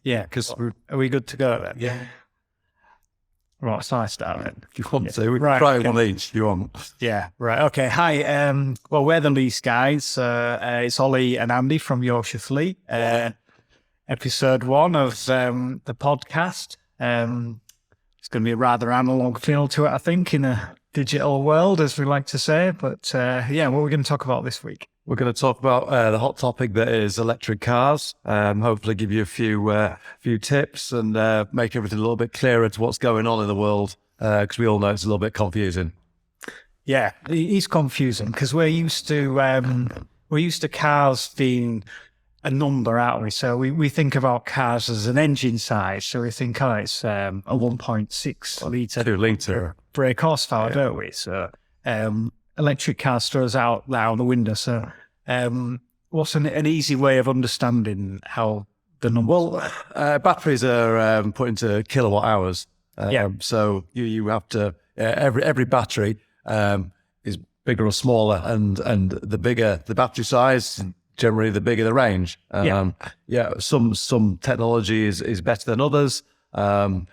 Yeah, because are we good to go then? Yeah. Right, so I start then. If you want to, we can Right, try okay. one each if you want. Yeah, right. Okay. Hi. Well, we're the Lease Guys. It's Ollie and Andy from Yorkshire Fleet. Episode 1 of the podcast. It's going to be a rather analog feel to it, I think, in a digital world, as we like to say. But yeah, what are we going to talk about this week? We're going to talk about the hot topic that is electric cars. Hopefully give you a few tips and make everything a little bit clearer to what's going on in the world, because we all know it's a little bit confusing. Yeah, it's confusing because we're used to cars being a number, aren't we? So we think about cars as an engine size. So we think, it's a 1.6 litre 2 litre brake horsepower, don't we? So electric cars throws out there on the window. So what's an easy way of understanding how the number? Well, batteries are put into kilowatt hours. So you have to every battery is bigger or smaller, and the bigger the battery size, generally the bigger the range. Some technology is better than others. The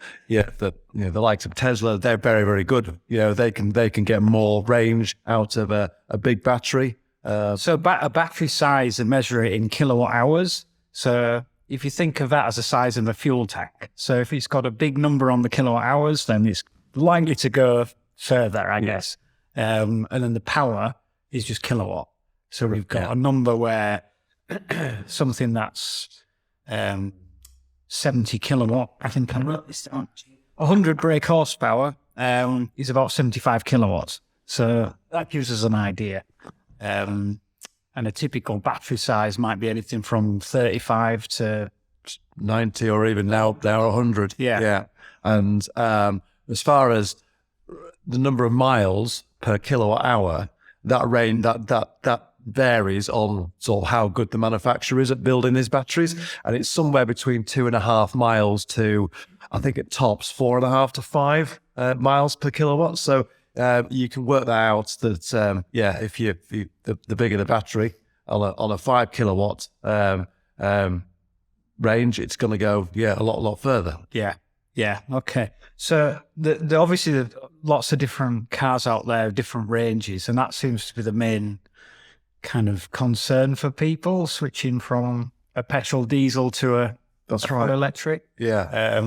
likes of Tesla, they're very, very good. They can get more range out of a big battery. So a battery size, and measure it in kilowatt hours. So if you think of that as the size of a fuel tank, so if it's got a big number on the kilowatt hours, then it's likely to go further, I guess. And then the power is just kilowatt. So we've got a number where something that's 70 kilowatt, I think I wrote this down. 100 brake horsepower is about 75 kilowatts. So that gives us an idea. And a typical battery size might be anything from 35 to 90, or even now 100. Yeah. And as far as the number of miles per kilowatt hour, that range that varies on sort of how good the manufacturer is at building these batteries, and it's somewhere between 2.5 miles to, I think it tops 4.5 to 5 miles per kilowatt. So you can work that out. That if the bigger the battery on a 5 kilowatt range, it's going to go a lot further. Yeah. Okay. So the obviously there are lots of different cars out there, different ranges, and that seems to be the main kind of concern for people switching from a petrol diesel to a electric. Yeah.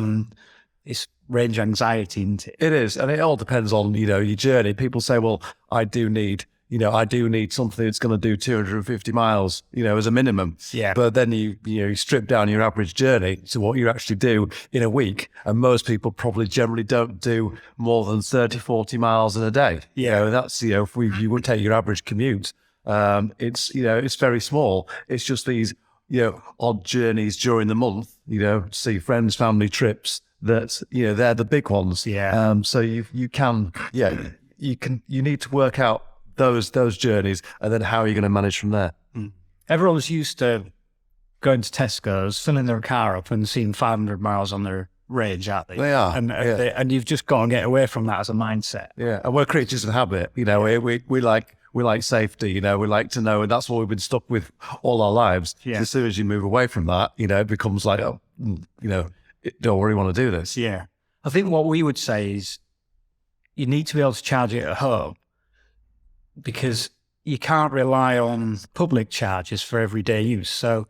It's range anxiety, isn't it? It is, and it all depends on your journey. People say, well, I do need something that's going to do 250 miles, as a minimum. Yeah. But then you strip down your average journey to what you actually do in a week, and most people probably generally don't do more than 30, 40 miles in a day. Yeah. That's if you would take your average commute, it's very small. It's just these odd journeys during the month, see friends, family trips, that they're the big ones. Yeah. So you need to work out those journeys, and then how are you going to manage from there? Everyone's used to going to Tesco's, filling their car up and seeing 500 miles on their range, aren't they? They are. And you've just got to get away from that as a mindset. Yeah. And we're creatures of habit. We like safety, we like to know, and that's what we've been stuck with all our lives. Yeah. As soon as you move away from that, it becomes like, don't really want to do this. Yeah. I think what we would say is you need to be able to charge it at home, because you can't rely on public chargers for everyday use. So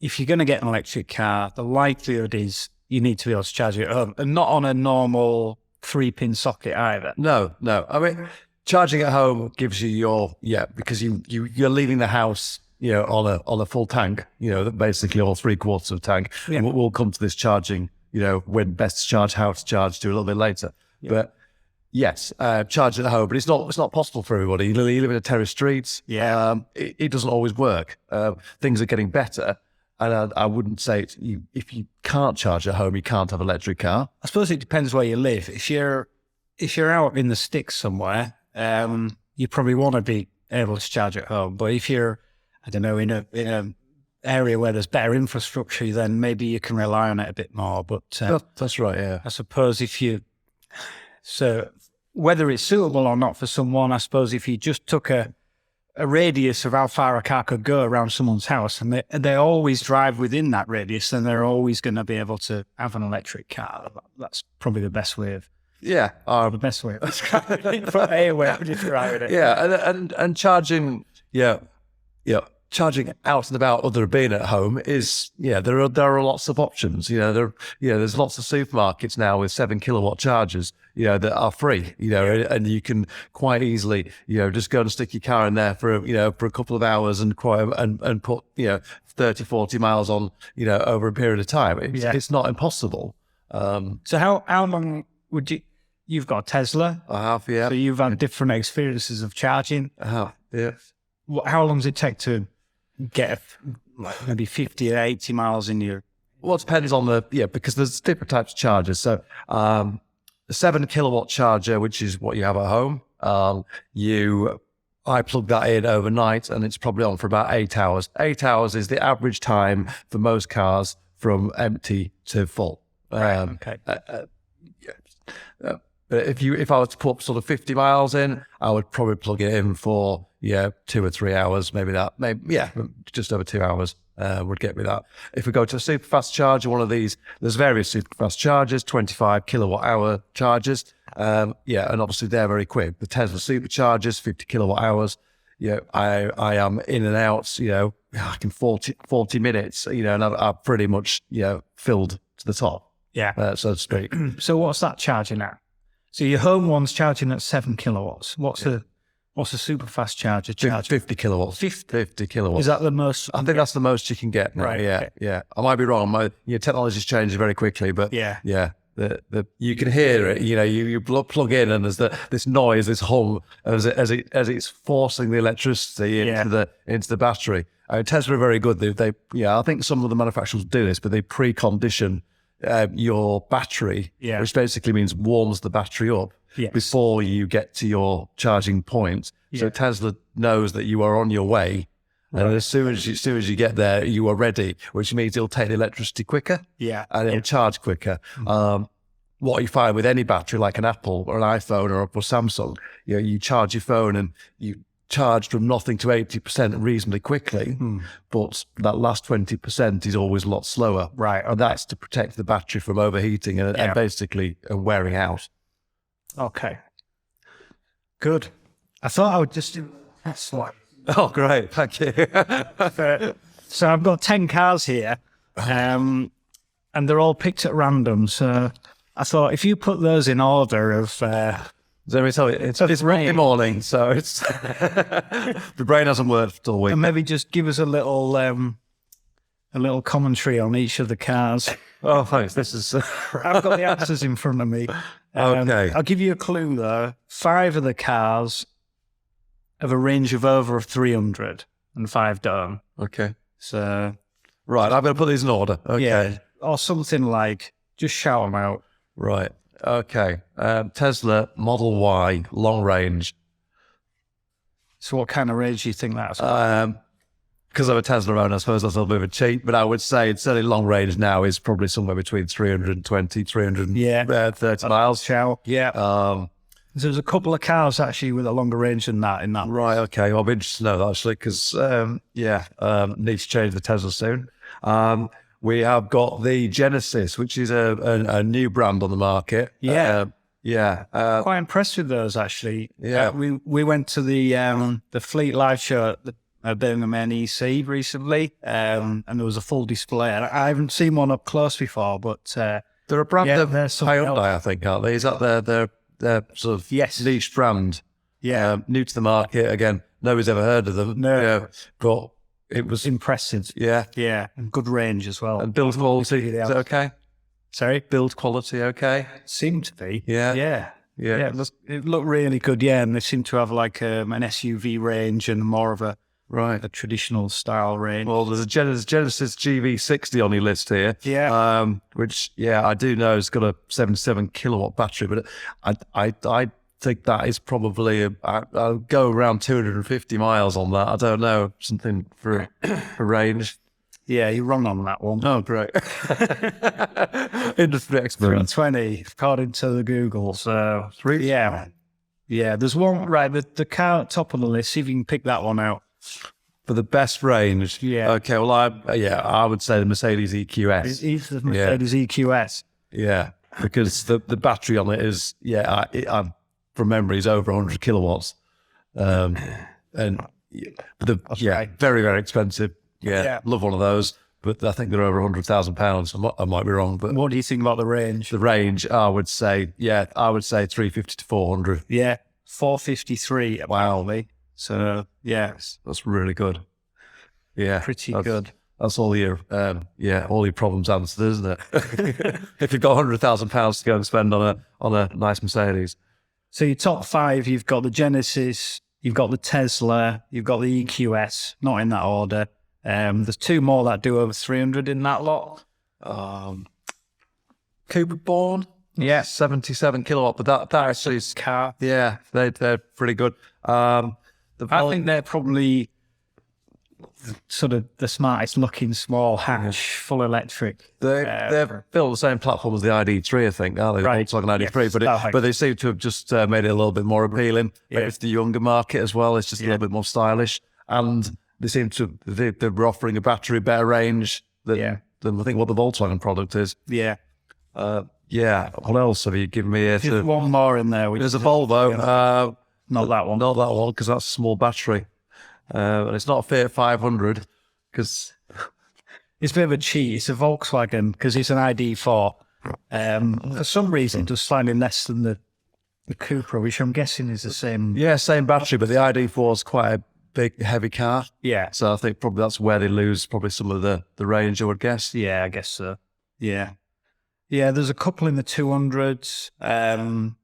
if you're going to get an electric car, the likelihood is you need to be able to charge it at home, and not on a normal 3-pin socket either. No. I mean, charging at home gives you because you're leaving the house, on a full tank, basically all 3/4 of a tank. Yeah. And we'll come to this charging, when best to charge, how to charge to a little bit later. Yeah. But yes, charge at home, but it's not possible for everybody. You live in a terrace street. Yeah. It doesn't always work. Things are getting better. And I wouldn't say if you can't charge at home, you can't have an electric car. I suppose it depends where you live. If you're out in the sticks somewhere, you probably want to be able to charge at home. But if you're, I don't know, in a area where there's better infrastructure, then maybe you can rely on it a bit more. But that's right. Yeah. I suppose so whether it's suitable or not for someone, I suppose if you just took a a radius of how far a car could go around someone's house, and they always drive within that radius, then they're always going to be able to have an electric car. That's probably the best way of the best way of describing it. For a way of describing it. Yeah, and charging, charging out and about other than being at home is, there are lots of options. There's lots of supermarkets now with 7 kilowatt chargers, that are free, and you can quite easily, just go and stick your car in there for a couple of hours and put, 30, 40 miles on, over a period of time. It's not impossible. So how long would you've got a Tesla? I have, yeah. So you've had different experiences of charging. I have, yeah. How long does it take to get maybe 50 or 80 miles in your... Well, it depends on because there's different types of chargers. So the 7 kilowatt charger, which is what you have at home, I plug that in overnight and it's probably on for about 8 hours. 8 hours is the average time for most cars from empty to full. Okay. But if I was to put sort of 50 miles in, I would probably plug it in for 2 or 3 hours, just over 2 hours would get me that. If we go to a super fast charger, one of these, there's various super fast chargers, 25 kilowatt hour chargers, and obviously they're very quick. The Tesla superchargers, 50 kilowatt hours. I am in and out, in 40 minutes, and I've pretty much filled to the top. Yeah. So to speak. So what's that charging at? So your home one's charging at 7 kilowatts. What's a super fast charger charge? 50 kilowatts. 50 kilowatts. Is that the most? I think that's the most you can get now. Right. Yeah. Okay. Yeah. I might be wrong. Technology's changing very quickly, but Yeah. You can hear it. You plug in and there's this noise, this hum as it's forcing the electricity into the battery. Tesla are very good. I think some of the manufacturers do this, but they precondition your battery, which basically means warms the battery up before you get to your charging point. So Tesla knows that you are on your way, and as soon as you get there, you are ready, which means it'll take the electricity quicker, and it'll charge quicker. What you find with any battery, like an Apple or an iPhone or Samsung, you charge your phone and you charge from nothing to 80% reasonably quickly, but that last 20% is always a lot slower. Right. Okay. And that's to protect the battery from overheating and basically wearing out. Okay. Good. I thought I would just do that's what. Oh, great. Thank you. So I've got 10 cars here, and they're all picked at random. So I thought if you put those in order of... Let me tell you, it's Monday morning, so it's the brain hasn't worked all week. And maybe just give us a little commentary on each of the cars. Oh, thanks. This is I've got the answers in front of me. Okay. I'll give you a clue though. 5 of the cars have a range of over 300, and 5 don't. Okay. So right, I'm going to put these in order. Okay. Or something like just shout them out. Right. Okay. Tesla Model Y, long range. So what kind of range do you think that's? Because I'm a Tesla owner, I suppose that's a little bit of a cheat, but I would say it's certainly long range now is probably somewhere between 320, 330 miles. Shout. Yeah. So there's a couple of cars actually with a longer range than that in that. Right. Okay. Well, I'll be interested to know that actually, because need to change the Tesla soon. We have got the Genesis, which is a new brand on the market. Quite impressed with those actually. Yeah. We went to the Fleet Live show at Birmingham NEC recently, and there was a full display. And I haven't seen one up close before, but they're a brand of Hyundai, I think, aren't they? Is that their sort of niche brand? Yeah. New to the market again. Nobody's ever heard of them. No, but it was impressive. Yeah, and good range as well. And build quality, is it okay? Sorry, build quality, okay? Seemed to be. Yeah. It looked really good. Yeah, and they seem to have like an SUV range and more of a traditional style range. Well, there's a Genesis GV60 on your list here. Yeah. Which I do know has got a 77 kilowatt battery, but I think that is probably I'll go around 250 miles on that. I don't know, something for range. Yeah, you're wrong on that one. Oh, great. Industry expert. 320 according to the Google. So yeah. Yeah, there's one, right, the car at top of the list, see if you can pick that one out. For the best range, Yeah. Okay, well, I would say the Mercedes EQS. It's the Mercedes EQS. Yeah, because the battery on it is, from memory, is over 100 kilowatts. And very, very expensive. Yeah, love one of those. But I think they're over £100,000. I might be wrong. But What do you think about the range? the range, I would say 350 to 400. Yeah, 453 apparently. So, yeah, That's really good. Yeah, pretty that's good. That's all your all your problems answered, isn't it? If you've got £100,000 to go and spend on a nice Mercedes. So your top five, you've got the Genesis, you've got the Tesla, you've got the EQS, not in that order. There's two more that do over 300 in that lot. Cooper Born, Yeah. 77 kilowatt, but that actually is Car. they're pretty good. I think they're probably sort of the smartest looking small hatch, full electric. They're built on the same platform as the ID3, I think, aren't they? Right. Volkswagen ID3, Yes. but they seem to have just made it a little bit more appealing. Maybe it's the younger market as well. It's just a little bit more stylish, and they seem to they're offering a battery better range than I think what the Volkswagen product is. Yeah. What else have you given me here? There's one more in there. There's a Volvo. Not that one. Not that one, because that's a small battery. And it's not a Fiat 500, because It's a bit of a cheat. It's a Volkswagen because it's an ID4. For some reason, it does slightly less than the Cupra, which I'm guessing is the same. same battery, but the ID4 is quite a big, heavy car. Yeah. So I think probably that's where they lose probably some of the range, I would guess. Yeah, I guess so. Yeah. Yeah, there's a couple in the 200s. Volvo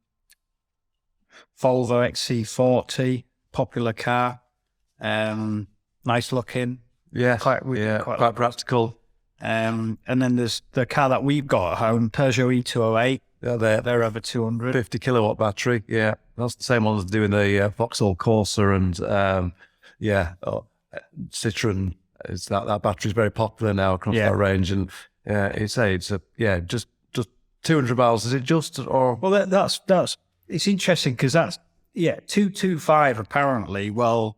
XC40, popular car. Nice looking. Yeah, Quite practical. And then there's the car that we've got at home, Peugeot E208. Yeah, They're over 200. 50 kilowatt battery. Yeah, that's the same one as doing the Vauxhall Corsa and Citroen. Is that battery's very popular now across that range, and just 200 miles. Is it just or? Well, that's it's interesting because that's 225 apparently. Well,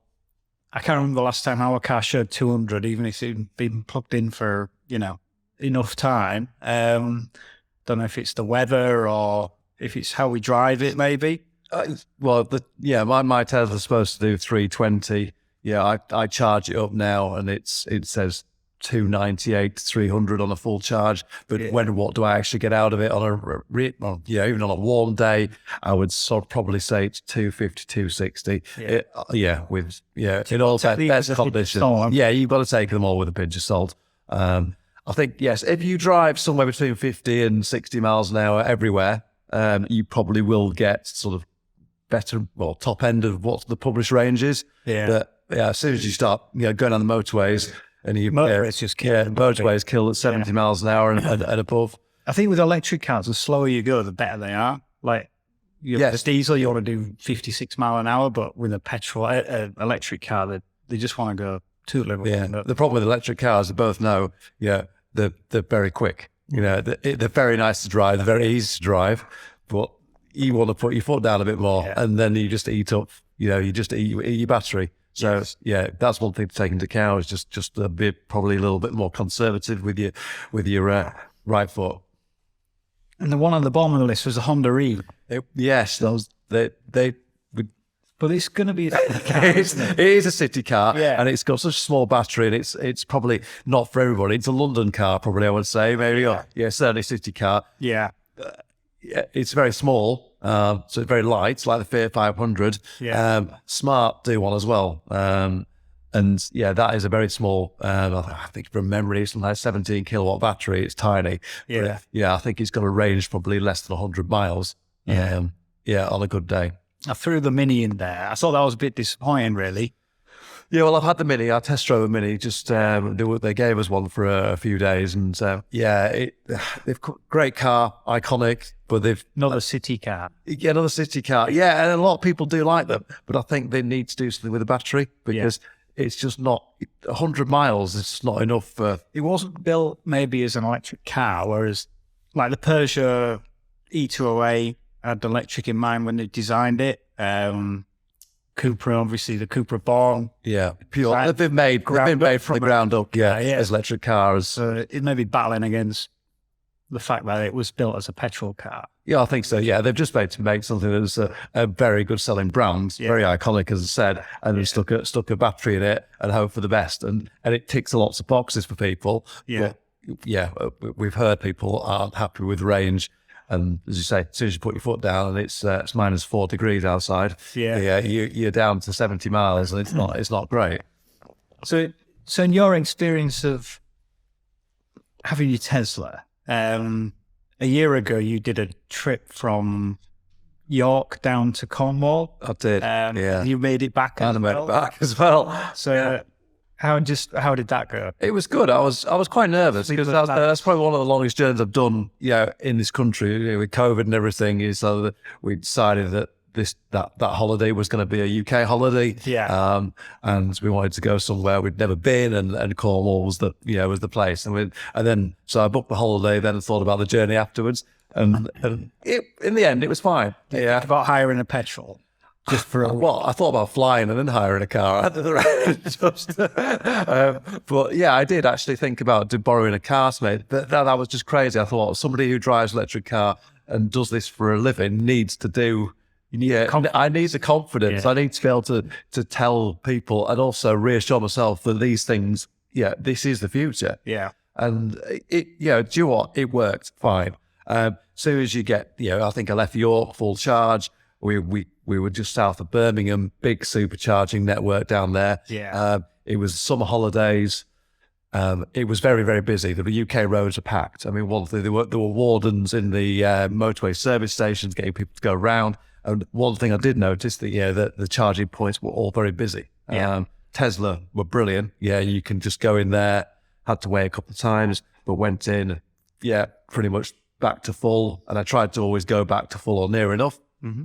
I can't remember the last time our car showed 200, even if it'd been plugged in for enough time. Don't know if it's the weather or if it's how we drive it, maybe. My Tesla's supposed to do 320. Yeah, I charge it up now, and it says 298 to 300 on a full charge. But what do I actually get out of it on even on a warm day? I would probably say it's 250, 260. In all best conditions. Yeah, you've got to take them all with a pinch of salt. I think, yes, if you drive somewhere between 50 and 60 miles an hour everywhere, you probably will get sort of better, top end of what the published range is. Yeah. But as soon as you start, going down the motorways, and Motorways just kill. motorways kill at 70 miles an hour and above. I think with electric cars, the slower you go, the better they are. Like, with diesel, you want to do 56 mile an hour, but with a petrol electric car, they just want to go too little. Yeah. The problem with electric cars, they both know, they're very quick. They're very nice to drive, they're very easy to drive, but you want to put your foot down a bit more, and then you just eat up. You just eat your battery. So that's one thing to take into account, is just a bit, probably a little bit more conservative with your right foot. And the one on the bottom of the list was a Honda E. But it's going to be it is a city car, Yeah. and it's got such a small battery, and it's probably not for everybody. It's a London car, probably, I would say, maybe. Certainly a city car. Yeah. It's very small, so it's very light. It's like the Fiat 500. Yeah. Smart do one as well. That is a very small, I think from memory, it's like 17 kilowatt battery. It's tiny. Yeah. But, I think it's got a range probably less than 100 miles. On a good day. I threw the Mini in there. I thought that was a bit disappointing, really. Yeah, well, I've had the Mini. I test drove a Mini. Just they gave us one for a few days, and they've great car, iconic, but they've Another city car. another city car. Yeah, and a lot of people do like them, but I think they need to do something with the battery, because it's just not 100 miles. It's not enough for. It wasn't built maybe as an electric car, whereas like the Peugeot E208 had electric in mind when they designed it. Cupra, obviously the Cupra Born. Yeah, pure. Right. They've been made from the ground up. Yeah, Yeah. as electric cars. So it may be battling against the fact that it was built as a petrol car. Yeah, I think so. Yeah, they've just made to make something that was a very good selling brand, very iconic, as I said, and then stuck a battery in it and hope for the best, and it ticks lots of boxes for people. Yeah, but, we've heard people aren't happy with range, and as you say, as soon as you put your foot down and it's -4 degrees outside, you're down to 70 miles, and it's not great. So in your experience of having your Tesla, a year ago you did a trip from York down to Cornwall. I did. You made it back. And I made it back as well. So how did that go? It was good. I was quite nervous because that's probably one of the longest journeys I've done, in this country, with COVID and everything. So that we decided that that holiday was going to be a UK holiday. Yeah. And we wanted to go somewhere we'd never been, and Cornwall was the place. And so I booked the holiday, then thought about the in the end, it was fine. Yeah. About hiring a petrol. Just for I thought about flying and then hiring a car. But yeah, I did actually think about borrowing a car, mate. That was just crazy. I thought somebody who drives an electric car and does this for a living needs to do. I need the confidence. I need to be able to tell people and also reassure myself that these things, this is the future. Yeah. And do you know what? It worked fine. Soon as you get, I think I left York full charge. We were just south of Birmingham, big supercharging network down there. Yeah. It was summer holidays. It was very, very busy. The UK roads are packed. I mean, one thing, there were wardens in the motorway service stations getting people to go around. And one thing I did notice that the charging points were all very busy. Yeah. Tesla were brilliant. Yeah, you can just go in there. Had to wait a couple of times, but went in. Yeah, pretty much back to full. And I tried to always go back to full or near enough. Mm-hmm.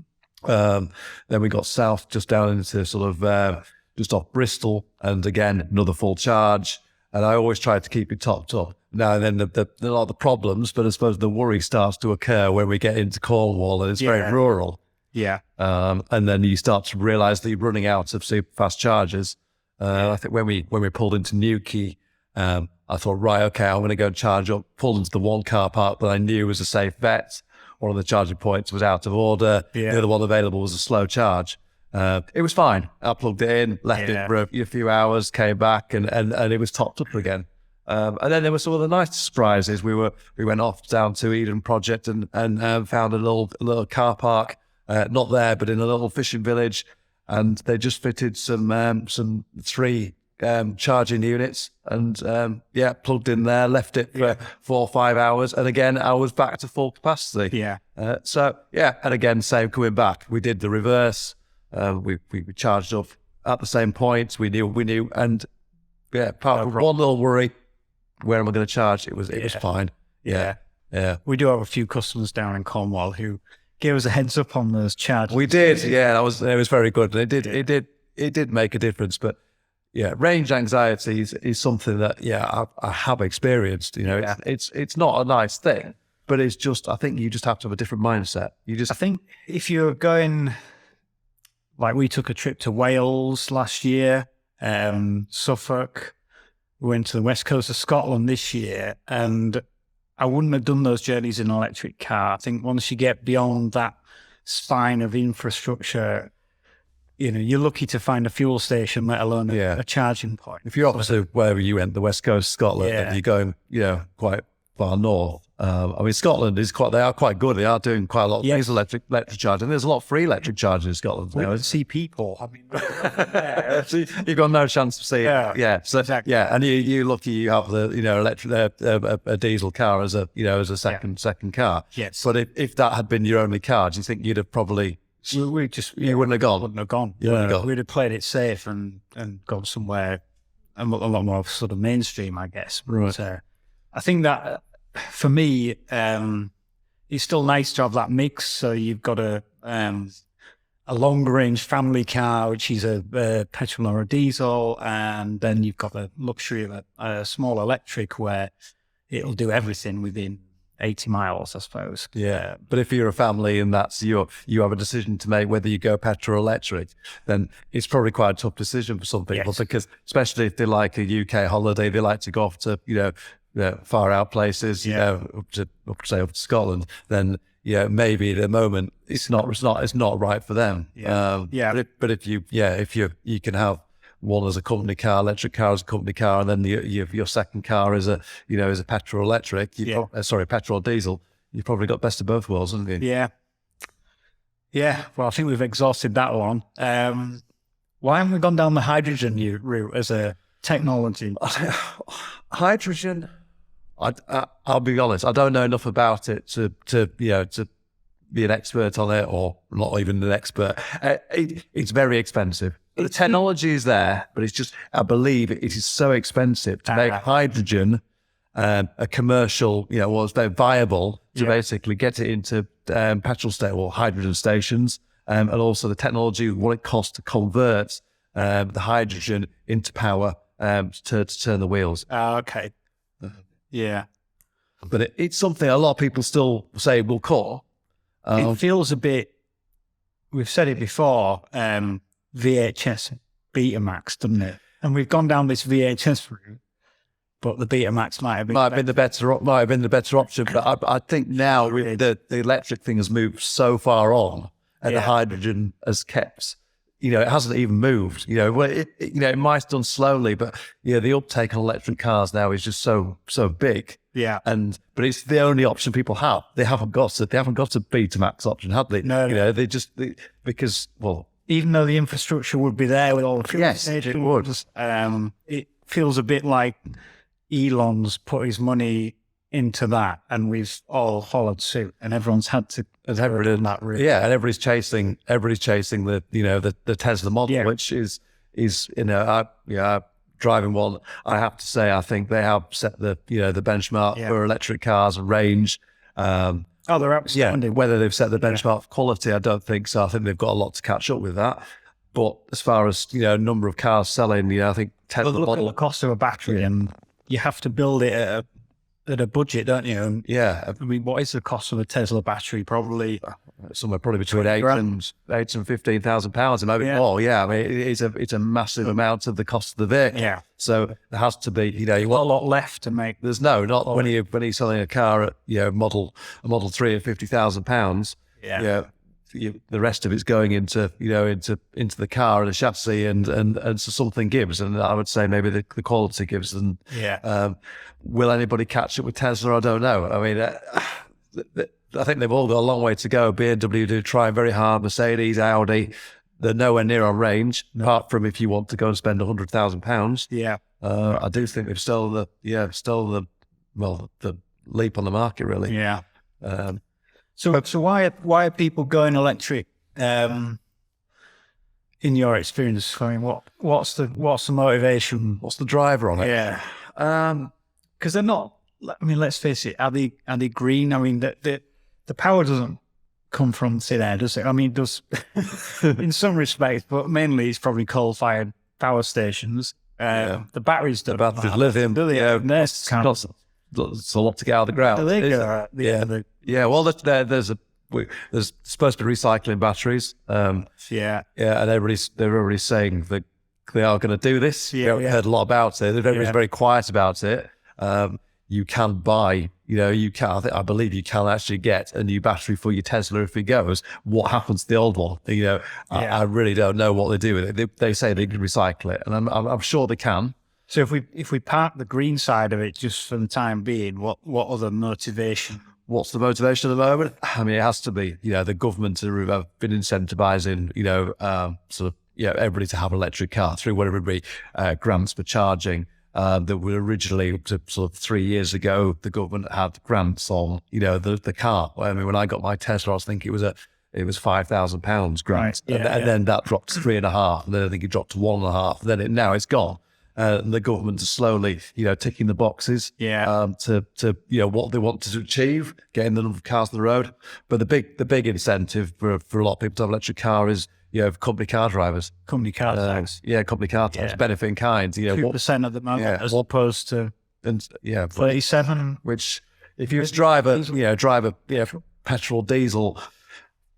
Then we got south, just down into sort of just off Bristol, and again another full charge. And I always tried to keep it topped up. Now and then there are a lot of problems, but I suppose the worry starts to occur when we get into Cornwall, and it's very rural. Yeah. And then you start to realise that you're running out of super fast chargers. I think when we pulled into Newquay, I thought, right, okay, I'm going to go and charge up. Pulled into the one car park that I knew was a safe bet. One of the charging points was out of order. Yeah. The other one available was a slow charge. It was fine. I plugged it in, left it for a few hours, came back, and it was topped up again. And then there were some other nice surprises. We went off down to Eden Project and found a little car park, not there, but in a little fishing village, and they just fitted some 3 charging units, and plugged in there, left it for 4 or 5 hours, and again I was back to full capacity. And again, same coming back. We did the reverse. We charged up at the same point. We knew, and apart from one little worry, where am I going to charge? It was fine. Yeah. We do have a few customers down in Cornwall who gave us a heads up on those charges. We did. Yeah, it was very good. It did make a difference, but. Yeah, range anxiety is something that I have experienced. It's not a nice thing, but it's just, I think you just have to have a different mindset. I think if you're going, like we took a trip to Wales last year, Suffolk, we went to the west coast of Scotland this year, and I wouldn't have done those journeys in an electric car. I think once you get beyond that spine of infrastructure, you're lucky to find a fuel station, let alone a charging point. If you're obviously wherever you went, the west coast of Scotland, and you're going, quite far north. I mean, Scotland they are quite good. They are doing quite a lot of things electric charging. There's a lot of free electric charging in Scotland. We don't see people. I mean, you've got no chance of seeing. So exactly. And you're lucky you have the electric a diesel car as a second car. Yes. But if that had been your only car, do you think you'd have probably? You wouldn't have gone. We'd have played it safe and gone somewhere a lot more sort of mainstream, I guess. Right. But, I think that for me, it's still nice to have that mix. So you've got a long range family car, which is a petrol or a diesel, and then you've got the luxury of a small electric where it'll do everything within 80 miles, I suppose. Yeah, but if you're a family and that's you have a decision to make whether you go petrol or electric, then it's probably quite a tough decision for some people because especially if they like a UK holiday, they like to go off to far out places, up to Scotland. Then maybe at the moment it's not right for them. But if you can have one as a company car, electric car as a company car, and then your second car is a petrol electric, petrol diesel. You've probably got best of both worlds, haven't you? Yeah. Well, I think we've exhausted that one. Why haven't we gone down the hydrogen route as a technology? Hydrogen. I'll be honest. I don't know enough about it to be an expert on it, or not even an expert. It's very expensive. The technology is there, but it's just, I believe it is so expensive to make hydrogen a commercial, was very viable to basically get it into petrol station or hydrogen stations, and also the technology, what it costs to convert the hydrogen into power to turn the wheels. Okay. Yeah. But it's something a lot of people still say will core. It feels a bit, we've said it before, VHS Betamax, doesn't it? And we've gone down this VHS route, but the Betamax might have been the better option. But I think now the electric thing has moved so far on, and the hydrogen has kept. It hasn't even moved. It might have done slowly, but the uptake on electric cars now is just so big. Yeah. But it's the only option people have. They haven't got a Betamax option, have they? No. Because even though the infrastructure would be there with all the fuel stations, it would. It feels a bit like Elon's put his money into that, and we've all followed suit, and everyone's had to go down that route. Yeah, and everybody's chasing the Tesla model, which is driving one. I have to say, I think they have set the benchmark for electric cars and range. They're outstanding. Whether they've set the benchmark for quality, I don't think so. I think they've got a lot to catch up with that. But as far as number of cars selling, I think Tesla look at the cost of a battery, and you have to build it at a budget, don't you? And I mean, what is the cost of a Tesla battery? Probably somewhere between £8,000 and £15,000, and maybe more. Yeah, I mean, it's a massive amount of the cost of the vehicle. Yeah. So there has to be, not a lot left to make. There's not when you're selling a car at Model 3 at £50,000. Yeah. The rest of it's going into the car and the chassis and so something gives, and I would say maybe the quality gives. And will anybody catch up with Tesla? I don't know. I mean, I think they've all got a long way to go. BMW do trying very hard. Mercedes, Audi, they're nowhere near on range. Apart from if you want to go and spend £100,000. Yeah, I do think they've still the leap on the market really. Yeah. So why are people going electric? In your experience, I mean, what's the motivation? What's the driver on it? Yeah, because they're not. I mean, let's face it. Are they green? I mean, the power doesn't come from thin air, does it? I mean, it does in some respects, but mainly it's probably coal-fired power stations. The batteries don't. The batteries lithium. Do they? It's a lot to get out of the ground. Well, there's supposed to be recycling batteries. And they're already saying that they are going to do this. We haven't heard a lot about it. Everybody's very quiet about it. You can buy, I believe you can actually get a new battery for your Tesla if it goes. What happens to the old one? I really don't know what they do with it. They say they can recycle it, and I'm sure they can. So if we park the green side of it just for the time being, what other motivation? What's the motivation at the moment? I mean, it has to be, the government have been incentivizing, everybody to have an electric car through whatever it be, grants for charging. That were originally, sort of 3 years ago, the government had grants on, the car. I mean, when I got my Tesla, I was thinking it was £5,000 grant, and then that dropped to 3.5, and then I think it dropped to 1.5. Then now it's gone. And the government is slowly, ticking the boxes to what they want to achieve, getting the number of cars on the road. But the big incentive for a lot of people to have an electric car is company car drivers. Company car tax. Company car tax, benefit in kind. 2% at the moment, as opposed to 37. Which if you drive a petrol diesel,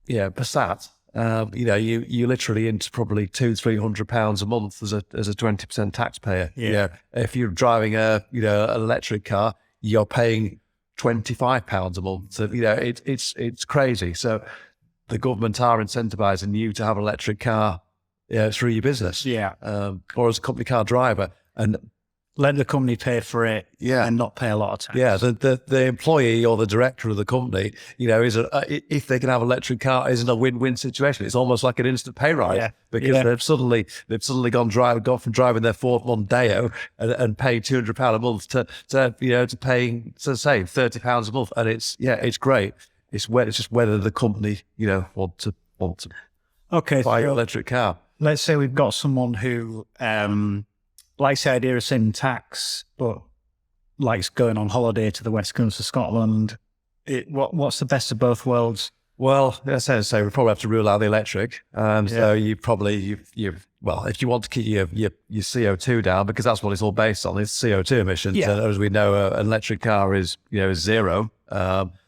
Passat, you literally into probably £200-300 a month as a 20% taxpayer. Yeah. If you're driving an electric car, you're paying £25 a month. So it's crazy. So the government are incentivizing you to have an electric car through your business. Yeah. Or as a company car driver, and let the company pay for it and not pay a lot of tax. Yeah, the employee or the director of the company, if they can have an electric car, isn't a win-win situation. It's almost like an instant pay rise because they've suddenly gone from driving their Ford Mondeo and paying £200 a month to paying, so say, £30 a month, and it's great. It's just whether the company want to buy an electric car. Let's say we've got someone who likes the idea of saving tax, but likes going on holiday to the west coast of Scotland. What's the best of both worlds? Well, as I say, we probably have to rule out the electric. So if you want to keep your CO2 down, because that's what it's all based on, is CO2 emissions. Yeah. And as we know, an electric car is zero.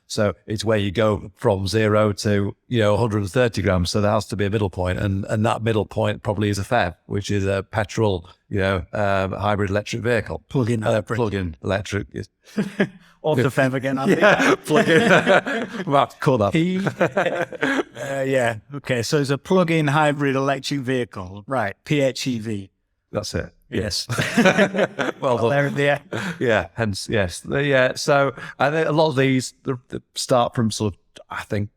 So it's where you go from 0 to 130 grams. So there has to be a middle point, and that middle point probably is a FEV, which is a petrol hybrid electric vehicle. Plug-in hybrid. Plug-in electric. Or the FEV again. Plug-in. We'll have to call that. Okay. So it's a plug-in hybrid electric vehicle, right? PHEV. That's it. Yes. Well, there. Yeah. Hence, yes. Yeah. So I think a lot of these start from sort of, I think,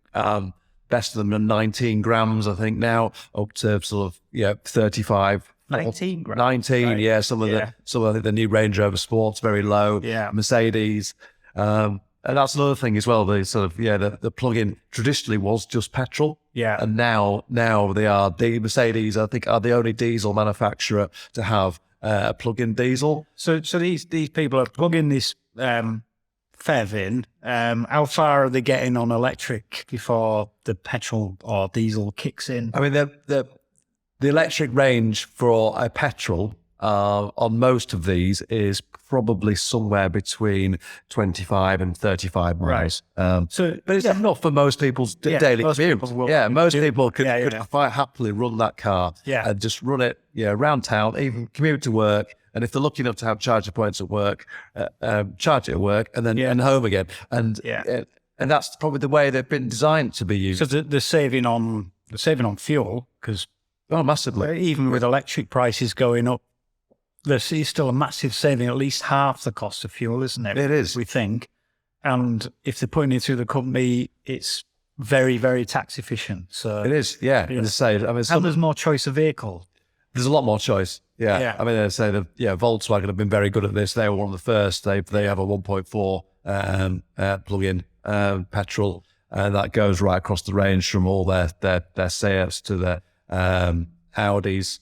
best of them are 19 grams. I think now up to sort of 35. 19 grams. 19. Right. Yeah. Some of the new Range Rover Sport's very low. Yeah. Mercedes. And that's another thing as well. The sort of the plug-in traditionally was just petrol. Yeah. And now the Mercedes, I think, are the only diesel manufacturer to have a plug-in diesel. So these people are plugging this FEV in. How far are they getting on electric before the petrol or diesel kicks in? I mean, the electric range for a petrol on most of these is probably somewhere between 25 and 35 miles. Right. But it's enough for most people's daily commute. Most people could quite happily run that car and just run it around town, even commute to work. And if they're lucky enough to have charger points at work, charge it at work and then and home again. And that's probably the way they've been designed to be used. So they're saving on fuel because massively. Even with electric prices going up, there's still a massive saving, at least half the cost of fuel, isn't it? It is. We think. And if they're putting it through the company, it's very, very tax efficient. So it is, As I say, and there's more choice of vehicle. There's a lot more choice. Yeah. I mean, I say that, Volkswagen have been very good at this. They were one of the first. They have a 1.4 plug-in petrol, and that goes right across the range from all their Seats to their Audis,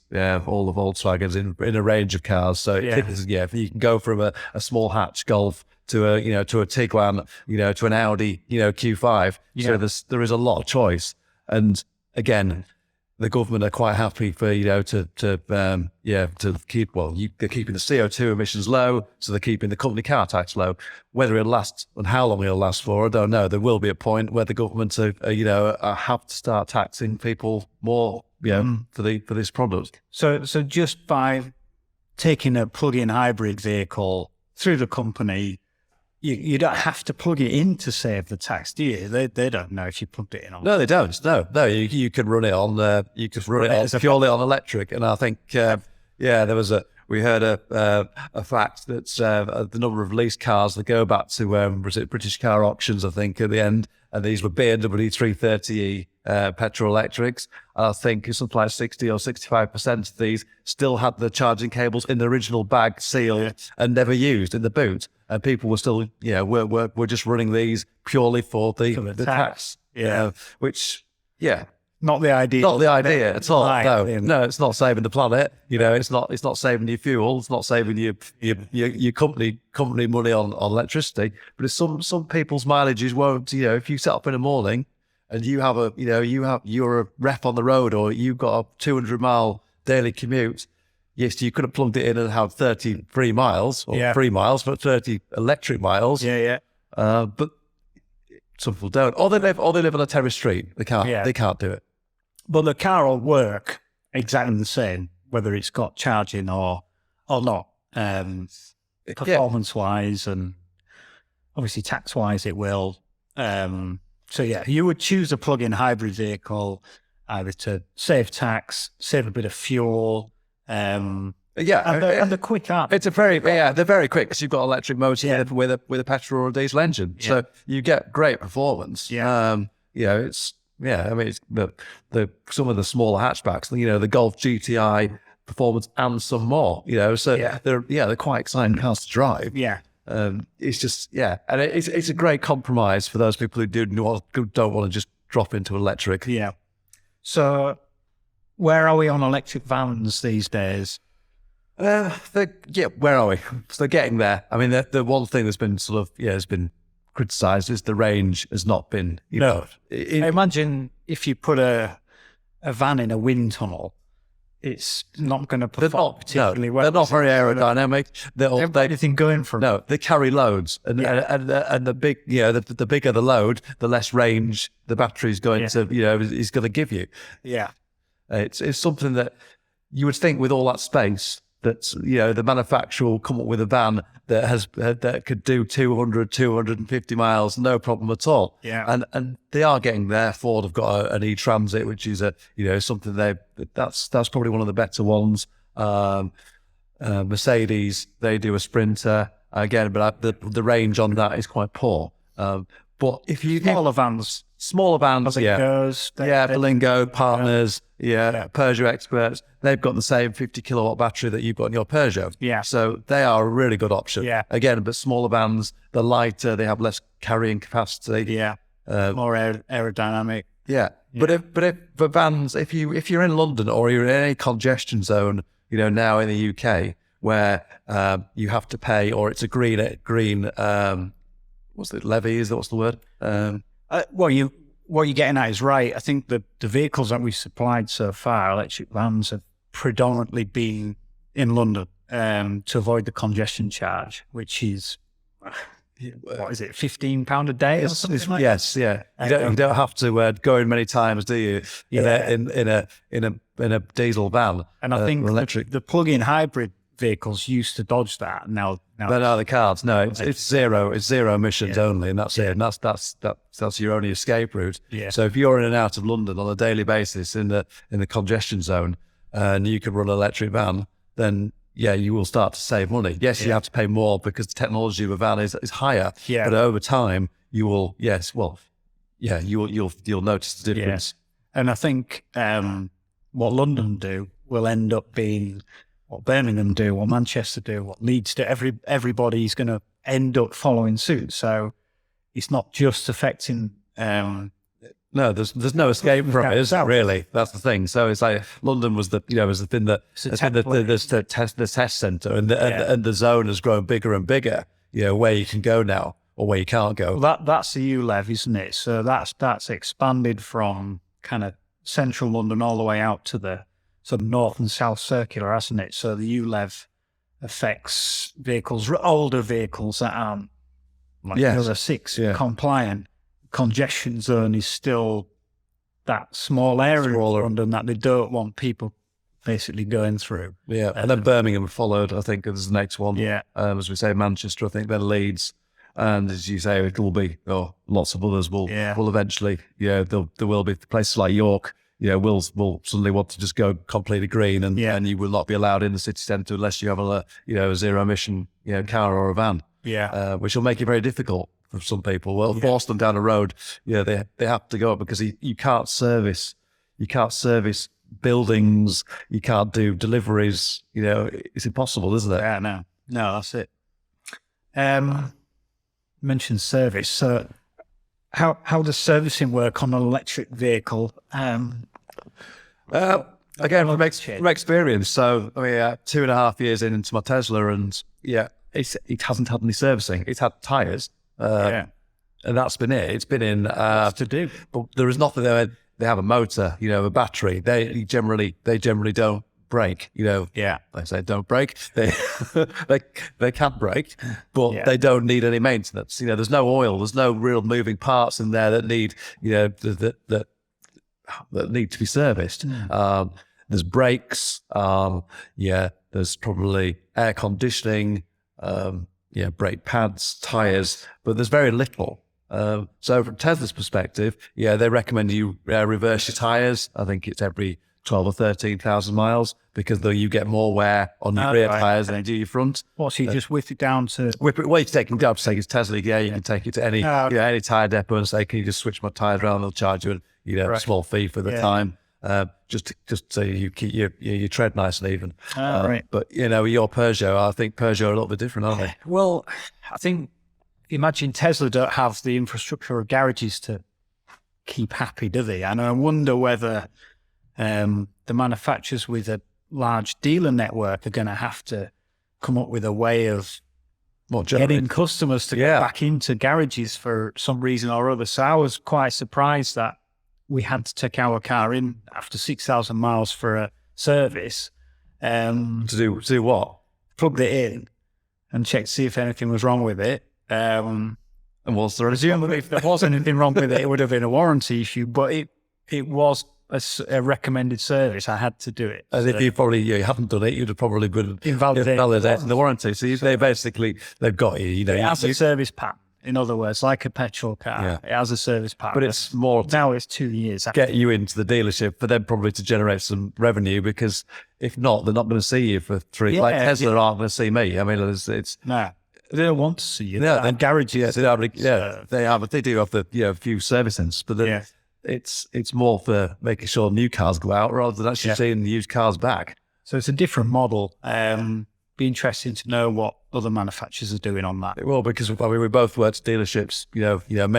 all the Volkswagens in a range of cars. So you can go from a small hatch Golf to a Tiguan, to an Audi, Q5. So there is a lot of choice. And again, the government are quite happy for to keep they're keeping the CO2 emissions low, so they're keeping the company car tax low. Whether it'll last and how long it'll last for, I don't know. There will be a point where the government have to start taxing people more. For this product. So just by taking a plug-in hybrid vehicle through the company, you don't have to plug it in to save the tax, do you? They don't know if you plugged it in on. No, they don't. No. You can run it on. You can run it purely on electric. And I think we heard a fact that the number of leased cars that go back to was it British car auctions, I think, at the end, and these were BMW 330e petrol electrics. And I think it's something like 60 or 65% of these still had the charging cables in the original bag sealed and never used in the boot. And people were still, we're just running these purely for the tax. Which. Not the idea. Not the idea at all. Right. No, it's not saving the planet. It's not saving your fuel. It's not saving your company money on electricity. But it's some people's mileages won't. If you set up in the morning and you have you're a rep on the road, or you've got a 200-mile daily commute. Yes, you could have plugged it in and had 33 miles or 3 miles, but 30 electric miles. But some people don't, or they live on a terrace street. They can't do it. But the car will work exactly the same, whether it's got charging or not. Performance-wise and obviously tax-wise, it will. So yeah, you would choose a plug-in hybrid vehicle either to save tax, save a bit of fuel. And they're quick up. It's they're very quick because you've got electric motor with a petrol or a diesel engine, so you get great performance. I mean, it's some of the smaller hatchbacks, the Golf GTI performance and some more, so they're quite exciting cars to drive. It's just and it's a great compromise for those people who don't want to just drop into electric. So where are we on electric vans these days? Where are we? So they're getting there. I mean, the one thing that's been has been criticised is the range has not been. I imagine if you put a van in a wind tunnel, it's not going to perform particularly well. They're not very aerodynamic. They haven't got anything going for them. No, they carry loads, and the big, the bigger the load, the less range the battery's going to, is going to give you. It's something that you would think with all that space that the manufacturer will come up with a van that could do 200, 250 miles, no problem at all. And they are getting there. Ford have got an e-Transit, which is something that's probably one of the better ones. Mercedes, they do a Sprinter again, but the range on that is quite poor. But if you smaller vans, Berlingo, Partners, Peugeot Experts, they've got the same 50 kilowatt battery that you've got in your Peugeot. So they are a really good option. Again, but smaller vans, they're lighter, they have less carrying capacity. More aerodynamic. But if for vans, if you're in London or you're in any congestion zone, now in the UK where you have to pay, or it's a green what's it, levy? What's the word? What you're getting at is right. I think the vehicles that we've supplied so far, electric vans, have predominantly been in London to avoid the congestion charge, which is, what is it, £15 a day or something like that? You don't have to go in many times, do you? In a diesel van. And I think the plug-in hybrid vehicles used to dodge that. Now the cars, it's zero emissions only, and that's it. And that's your only escape route. So if you're in and out of London on a daily basis in the congestion zone, and you can run an electric van, then you will start to save money. You have to pay more because the technology of a van is higher. But over time, you will you'll notice the difference. And I think what London do will end up being what Birmingham do, what Manchester do, what Leeds do. Everybody's going to end up following suit. So it's not just affecting. No, there's no escape from it, is there, really? That's the thing. So it's like London was the thing that the test centre, and the zone has grown bigger and bigger. Where you can go now or where you can't go. Well, that's the ULEV, isn't it? So that's expanded from kind of central London all the way out to the sort of north and south circular, hasn't it? So the ULEV affects older vehicles that aren't Euro 6 compliant. Congestion zone is still that small area of London that they don't want people basically going through. And then Birmingham followed, I think, as the next one. As we say, Manchester, I think, then Leeds. And as you say, it will be, lots of others will eventually, there will be places like York, will suddenly want to just go completely green, and you will not be allowed in the city centre unless you have a zero emission car or a van. Which will make it very difficult for some people. Well, force them down a road. They have to go because you can't service buildings. You can't do deliveries. It's impossible, isn't it? No, that's it. Mentioned service. So how does servicing work on an electric vehicle? Again, from experience. So, I mean, 2.5 years into my Tesla, and it hasn't had any servicing. It's had tyres, and that's been it. It's been in to do, but there is nothing there. They have a motor, a battery. They generally don't break. Yeah. They say don't break. They can break, but Yeah. they don't need any maintenance. There's no oil, there's no real moving parts in there that need, that need to be serviced. There's brakes. There's probably air conditioning. Brake pads, tires, but there's very little. So from Tesla's perspective, they recommend you reverse your tires. I think it's every 12 or 13,000 miles, because though you get more wear on your rear tires than you do your front. What, so you just whip it down to... Whip it, well, you can take it to Tesla. You can take it to any any tire depot and say, can you just switch my tires around? They'll charge you a small fee for the time. Just so you keep your tread nice and even. Right. But your Peugeot, I think Peugeot are a little bit different, aren't they? Well, I think, imagine Tesla don't have the infrastructure of garages to keep happy, do they? And I wonder whether the manufacturers with a large dealer network are going to have to come up with a way of getting customers to get back into garages for some reason or other. So I was quite surprised that we had to take our car in after 6,000 miles for a service. To do what? Plugged it in and checked to see if anything was wrong with it. And was there presumably if there was anything wrong with it, it would have been a warranty issue, but it was a recommended service. I had to do it. As if you haven't done it, you'd have probably been invalidating the warranty. So they've got you. It has a service pack. In other words, like a petrol car, it has a service pack. But it's more now it's 2 years. Get you into the dealership for them probably to generate some revenue, because if not, they're not going to see you for 3. Like Tesla aren't going to see me. I mean, it's no. They don't want to see you. Yeah, and garages. They have. But they do have the few service centers. But it's more for making sure new cars go out rather than actually seeing the used cars back. So it's a different model. Be interesting to know what other manufacturers are doing on that. Well, because we both worked at dealerships,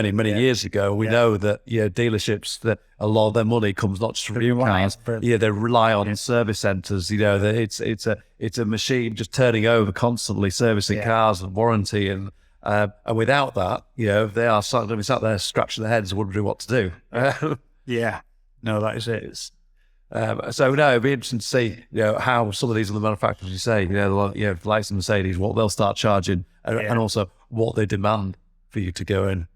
many years ago. We know that dealerships, that a lot of their money comes not just from new cars. They rely on service centers. That it's a machine just turning over constantly, servicing cars and warranty, and without that, they are going to be sat there scratching their heads, wondering what to do. No, that is it. So no, it'd be interesting to see, how some of these other manufacturers, you say, like Mercedes, what they'll start charging, and also what they demand for you to go in,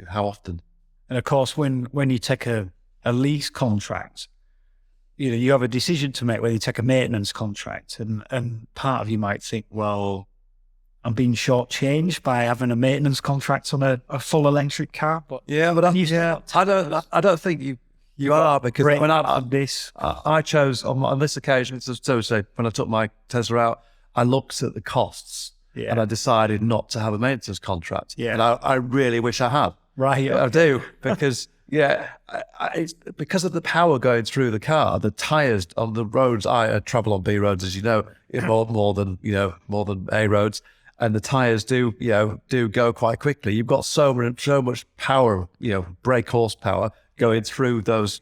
how often. And of course, when you take a lease contract, you have a decision to make whether you take a maintenance contract, and part of you might think, well, I'm being shortchanged by having a maintenance contract on a full electric car. But I don't think you are, because when I chose on this occasion, so when I took my Tesla out, I looked at the costs and I decided not to have a maintenance contract. And I really wish I had. Right. Okay. I do, because it's because of the power going through the car. The tires on the roads, I travel on B roads, as you know, more than A roads. And the tires do go quite quickly. You've got so much power, brake horsepower going through those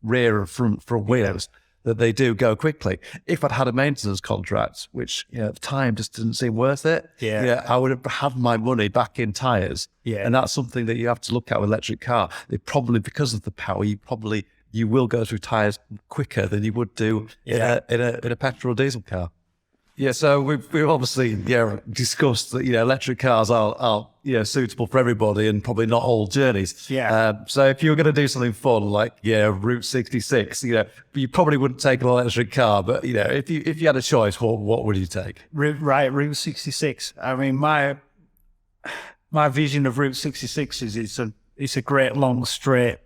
rear and front wheels, that they do go quickly. If I'd had a maintenance contract, which at the time just didn't seem worth it, I would have had my money back in tires. And that's something that you have to look at with electric car. They probably, because of the power, you will go through tires quicker than you would do in a petrol or diesel car. So we've obviously discussed that electric cars are suitable for everybody and probably not all journeys. So if you were going to do something fun like Route 66, you probably wouldn't take an electric car, but if you had a choice, what would you take? Route 66. I mean, my vision of Route 66 is it's a great long straight,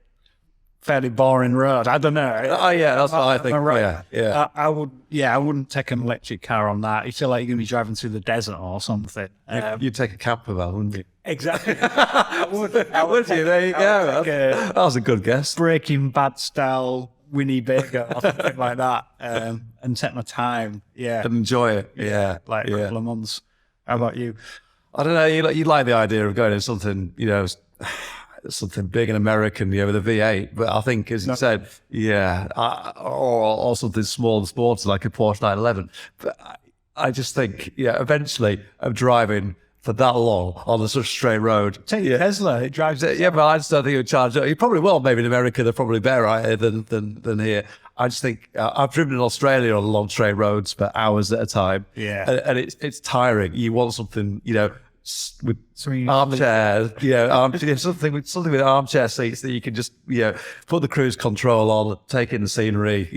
fairly boring road. I don't know. Oh yeah, that's what I think. Right. I wouldn't take an electric car on that. You feel like you're going to be driving through the desert or something. You'd take a camper van, wouldn't you? Exactly. I would. Would you? There you go. That was a good guess. Breaking Bad style Winnebago or something like that, and take my time. And enjoy it. A couple of months. How about you? I don't know. You like the idea of going in something, something big and American, with a V8. But I think, as you said, or something small and sporty like a Porsche 911. But I just think, eventually, I'm driving for that long on a such straight road. Take your Tesla, it drives it. But I just don't think it would charge. You probably will. Maybe in America, they're probably better at it than here. I just think I've driven in Australia on long straight roads for hours at a time. Yeah. And it's tiring. You want something, with armchairs, something with armchair seats that you can just, put the cruise control on, take in the scenery,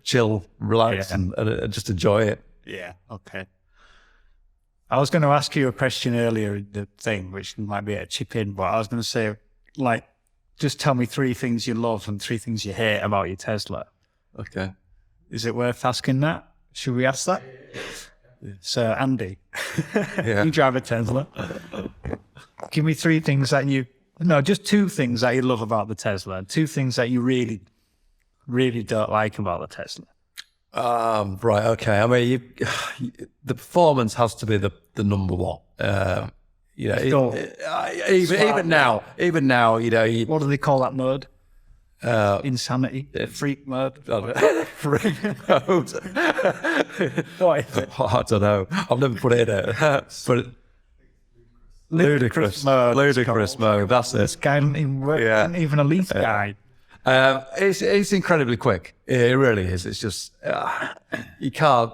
chill, relax, and just enjoy it. Yeah. Okay. I was going to ask you a question earlier in the thing, which might be a chip in, but I was going to say, like, just tell me 3 things you love and 3 things you hate about your Tesla. Okay. Is it worth asking that? Should we ask that? Yeah. So, Andy, you drive a Tesla. Give me 3 things just 2 things that you love about the Tesla and 2 things that you really, really don't like about the Tesla. Right. Okay. I mean, the performance has to be the number one. Even now, what do they call that mode? Insanity, freak mode. Freak mode. What is it? I don't know. I've never put it in it. But ludicrous mode. That's it. Even a Lease Guide. It's incredibly quick. It really is. It's just you can't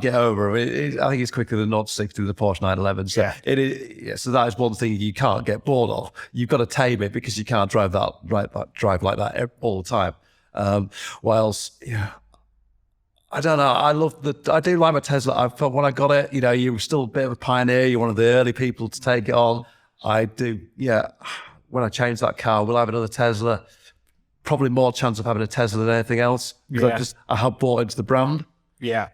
get over it. I think it's quicker than 0 to 60 with the Porsche 911. So it is. Yeah, so that is one thing you can't get bored of. You've got to tame it because you can't drive like that all the time. What else? Yeah. I don't know. I do like my Tesla. I felt when I got it, you were still a bit of a pioneer. You're one of the early people to take it on. I do. Yeah. When I change that car, will I have another Tesla? Probably more chance of having a Tesla than anything else because I have bought into the brand. Yeah.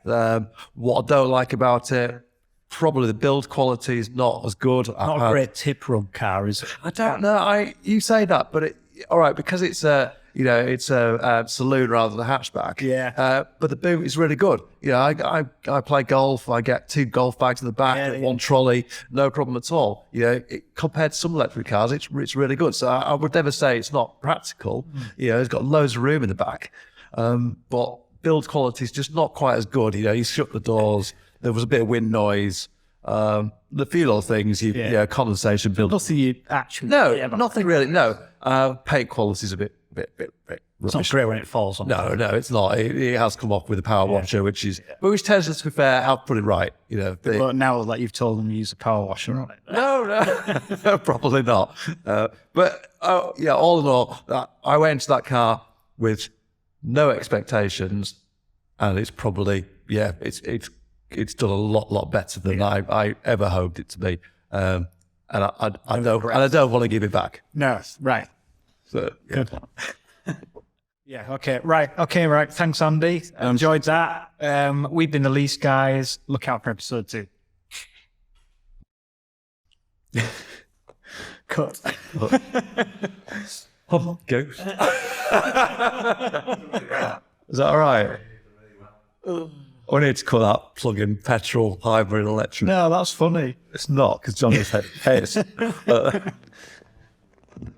What I don't like about it, probably the build quality is not as good. Not a great tip run car, is it? I don't know. You say that, but all right, because it's a saloon rather than a hatchback. Yeah. But the boot is really good. I play golf. I get 2 golf bags in the back, 1 trolley, no problem at all. Compared to some electric cars, it's really good. So I would never say it's not practical. It's got loads of room in the back, but build quality is just not quite as good. You shut the doors. There was a bit of wind noise. The few little things, condensation build. Nothing you actually. No, nothing really. No, paint quality is a bit It's not great when it falls on. No, it's not. It has come off with a power washer, which Tesla, to be fair, have put it right. But now that you've told them to use a power washer on it. No, probably not. But all in all, I went into that car with no expectations, and it's probably it's done a lot better than I ever hoped it to be. And I don't want to give it back. No, right. So, good. Yeah. Okay. Right. Thanks, Andy. Enjoyed that. We've been the Lease Guys. Look out for episode 2. Cut. Oh, ghost. Is that all right? I need to cut that plug-in petrol, hybrid, electric. No, that's funny. It's not, because Johnny's head hates.